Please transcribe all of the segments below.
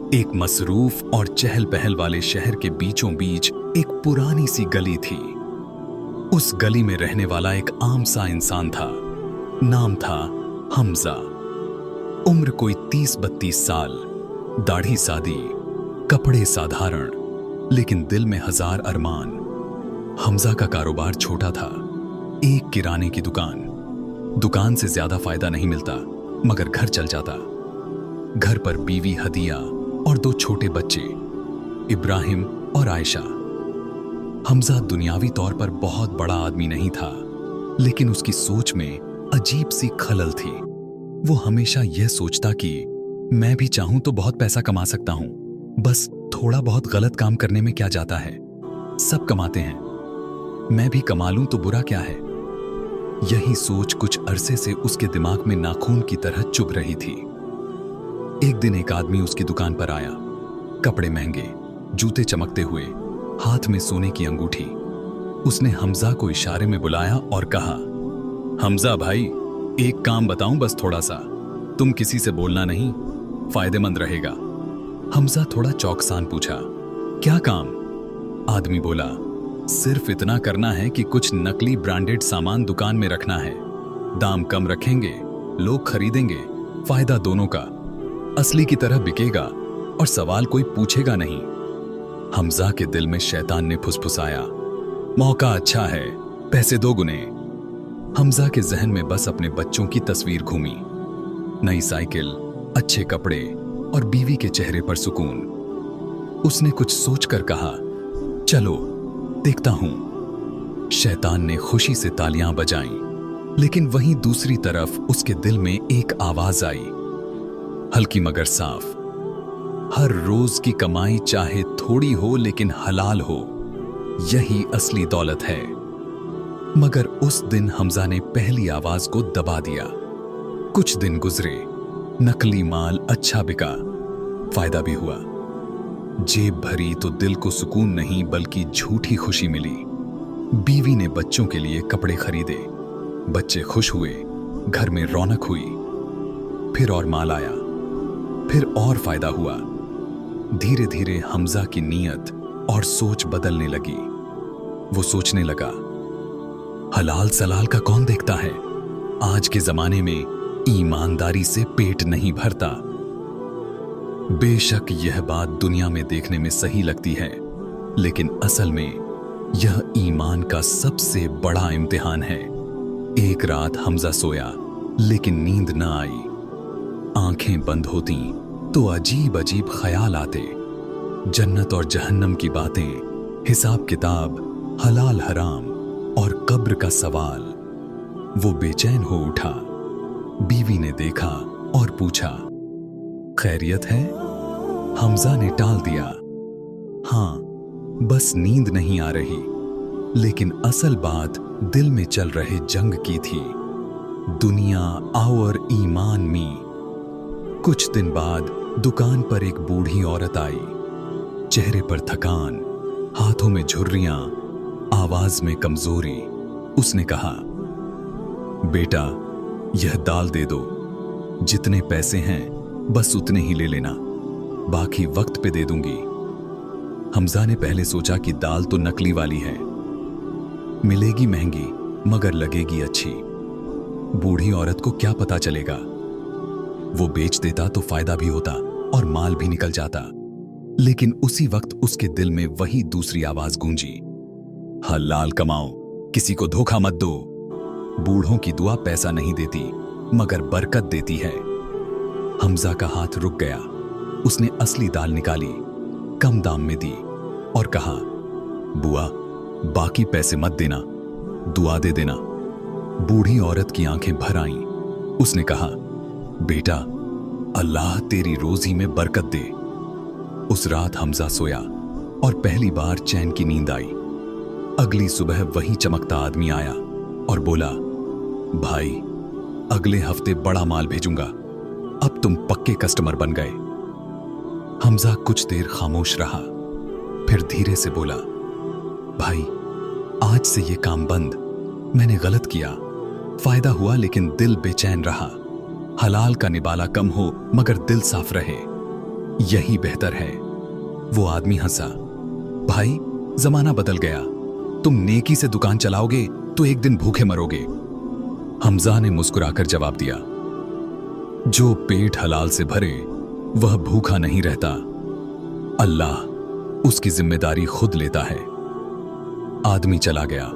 एक मसरूफ और चहल पहल वाले शहर के बीचों बीच एक पुरानी सी गली थी। उस गली में रहने वाला एक आम सा इंसान था। नाम था हमजा। उम्र कोई 30-32 साल, दाढ़ी सादी, कपड़े साधारण, लेकिन दिल में हजार अरमान। हमजा का कारोबार छोटा था, एक किराने की दुकान। दुकान से ज्यादा फायदा नहीं मिलता, मगर घर चल जाता। घर पर बीवी हदिया और 2 छोटे बच्चे, इब्राहिम और आयशा। हमजा दुनियावी तौर पर बहुत बड़ा आदमी नहीं था, लेकिन उसकी सोच में अजीब सी खलल थी। वो हमेशा यह सोचता कि मैं भी चाहूं तो बहुत पैसा कमा सकता हूं, बस थोड़ा बहुत गलत काम करने में क्या जाता है, सब कमाते हैं, मैं भी कमा लूं तो बुरा क्या है। यही सोच कुछ अरसे से उसके दिमाग में नाखून की तरह चुभ रही थी। एक दिन एक आदमी उसकी दुकान पर आया, कपड़े महंगे, जूते चमकते हुए, हाथ में सोने की अंगूठी। उसने हमजा को इशारे में बुलाया और कहा, हमजा भाई, एक काम बताऊं बस थोड़ा सा, तुम किसी से बोलना नहीं, फायदेमंद रहेगा। हमजा थोड़ा चौकसान पूछा, क्या काम? आदमी बोला, सिर्फ इतना करना है कि कुछ नकली ब्रांडेड सामान दुकान में रखना है। दाम कम रखेंगे, लोग खरीदेंगे, फायदा दोनों का, असली की तरह बिकेगा और सवाल कोई पूछेगा नहीं। हमजा के दिल में शैतान ने फुसफुसाया, मौका अच्छा है, पैसे 2 गुने। हमजा के जहन में बस अपने बच्चों की तस्वीर घूमी, नई साइकिल, अच्छे कपड़े और बीवी के चेहरे पर सुकून। उसने कुछ सोचकर कहा, चलो देखता हूं। शैतान ने खुशी से तालियां बजाईं, लेकिन वहीं दूसरी तरफ उसके दिल में एक आवाज आई, हल्की मगर साफ, हर रोज की कमाई चाहे थोड़ी हो लेकिन हलाल हो, यही असली दौलत है। मगर उस दिन हमजा ने पहली आवाज को दबा दिया। कुछ दिन गुजरे, नकली माल अच्छा बिका, फायदा भी हुआ, जेब भरी तो दिल को सुकून नहीं बल्कि झूठी खुशी मिली। बीवी ने बच्चों के लिए कपड़े खरीदे, बच्चे खुश हुए, घर में रौनक हुई। फिर और माल आया, फिर और फायदा हुआ। धीरे धीरे हमजा की नीयत और सोच बदलने लगी। वो सोचने लगा, हलाल सलाल का कौन देखता है, आज के जमाने में ईमानदारी से पेट नहीं भरता। बेशक यह बात दुनिया में देखने में सही लगती है, लेकिन असल में यह ईमान का सबसे बड़ा इम्तिहान है। एक रात हमजा सोया, लेकिन नींद न आई। आंखें बंद होती तो अजीब अजीब ख्याल आते, जन्नत और जहन्नम की बातें, हिसाब किताब, हलाल हराम और कब्र का सवाल। वो बेचैन हो उठा। बीवी ने देखा और पूछा, खैरियत है? हमजा ने टाल दिया, हां, बस नींद नहीं आ रही। लेकिन असल बात दिल में चल रहे जंग की थी, दुनिया और ईमान में। कुछ दिन बाद दुकान पर एक बूढ़ी औरत आई, चेहरे पर थकान, हाथों में झुर्रियां, आवाज में कमजोरी। उसने कहा, बेटा, यह दाल दे दो, जितने पैसे हैं बस उतने ही ले लेना, बाकी वक्त पे दे दूंगी। हमजा ने पहले सोचा कि दाल तो नकली वाली है, मिलेगी महंगी मगर लगेगी अच्छी। बूढ़ी औरत को क्या पता चलेगा, वो बेच देता तो फायदा भी होता और माल भी निकल जाता। लेकिन उसी वक्त उसके दिल में वही दूसरी आवाज गूंजी, हलाल कमाओ, किसी को धोखा मत दो। बूढ़ों की दुआ पैसा नहीं देती मगर बरकत देती है। हमजा का हाथ रुक गया। उसने असली दाल निकाली, कम दाम में दी और कहा, बुआ, बाकी पैसे मत देना, दुआ दे देना। बूढ़ी औरत की आंखें भर आईं। उसने कहा, बेटा, अल्लाह तेरी रोजी में बरकत दे। उस रात हमजा सोया और पहली बार चैन की नींद आई। अगली सुबह वही चमकता आदमी आया और बोला, भाई, अगले हफ्ते बड़ा माल भेजूंगा, अब तुम पक्के कस्टमर बन गए। हमजा कुछ देर खामोश रहा, फिर धीरे से बोला, भाई, आज से ये काम बंद, मैंने गलत किया, फायदा हुआ लेकिन दिल बेचैन रहा। हलाल का निबाला कम हो मगर दिल साफ रहे। यही बेहतर है। वो आदमी हंसा। भाई, जमाना बदल गया। तुम नेकी से दुकान चलाओगे तो एक दिन भूखे मरोगे। हमजा ने मुस्कुराकर जवाब दिया, जो पेट हलाल से भरे वह भूखा नहीं रहता। अल्लाह उसकी जिम्मेदारी खुद लेता है। आदमी चला गया,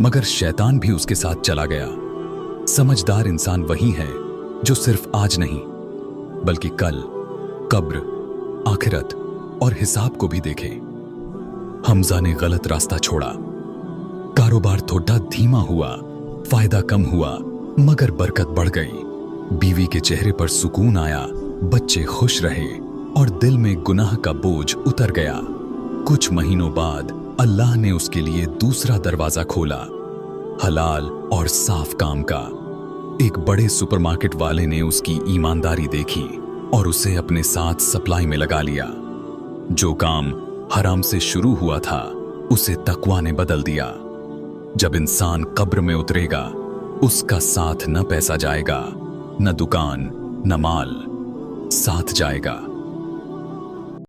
मगर शैतान भी उसके साथ चला गया। समझदार इंसान वही है जो सिर्फ आज नहीं, बल्कि कल, कब्र, आखिरत और हिसाब को भी देखे। हमजा ने गलत रास्ता छोड़ा। कारोबार थोड़ा धीमा हुआ, फायदा कम हुआ, मगर बरकत बढ़ गई। बीवी के चेहरे पर सुकून आया, बच्चे खुश रहे और दिल में गुनाह का बोझ उतर गया। कुछ महीनों बाद अल्लाह ने उसके लिए दूसरा दरवाजा खोला, हलाल और साफ काम का। एक बड़े सुपरमार्केट वाले ने उसकी ईमानदारी देखी और उसे अपने साथ सप्लाई में लगा लिया। जो काम हराम से शुरू हुआ था, उसे तकवा ने बदल दिया। जब इंसान कब्र में उतरेगा, उसका साथ न पैसा जाएगा, न दुकान, न माल, साथ जाएगा